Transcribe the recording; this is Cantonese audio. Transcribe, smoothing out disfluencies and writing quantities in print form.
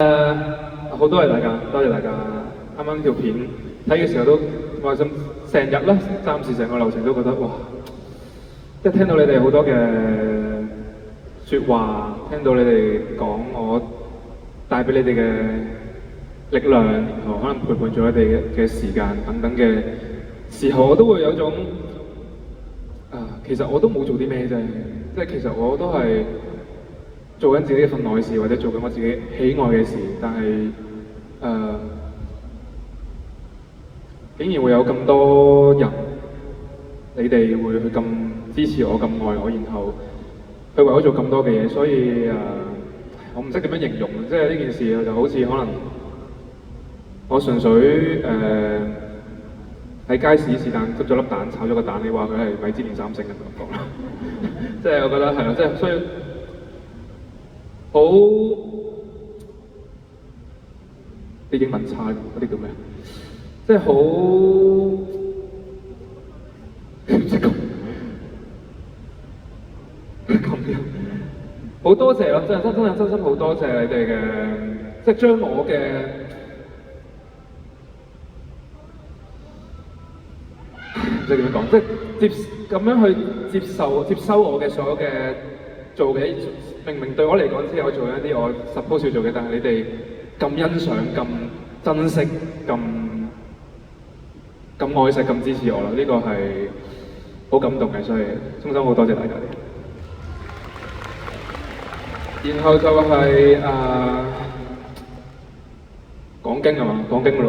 好多謝大家，多謝大家。啱啱條片睇嘅時候都開心，成日啦，暫時成個流程都覺得哇，即係聽到你哋好多嘅説話，聽到你哋講我帶俾你哋嘅力量，然後可能陪伴咗你哋嘅時間等等嘅時候，我都會有種其實我都冇做啲咩啫，即係其實我都係做緊自己嘅份內事，或者做緊我自己喜愛嘅事，但係竟然會有咁多人，你哋會去咁支持我、咁愛我，然後去為我做咁多嘅嘢，所以我唔識點樣形容，即係呢件事就好似可能我純粹喺街市是但執咗粒蛋，炒咗個蛋，你話佢係米芝蓮3星嘅感覺啦，即係我覺得係咯，即係所以好啲英文差嗰啲叫咩？即係好唔識講咁樣，好多謝咯，真心好多謝你哋嘅，即係將我嘅唔知點樣講，即係咁樣去接收我嘅所有嘅做嘅，明明對我嚟講只係我做一啲我 suppose 要做嘅，但係你哋咁欣賞、咁珍惜、咁愛惜、咁支持我啦，呢個係好感動嘅，所以衷心好多謝大家。然後就係講經係嘛，講經咯。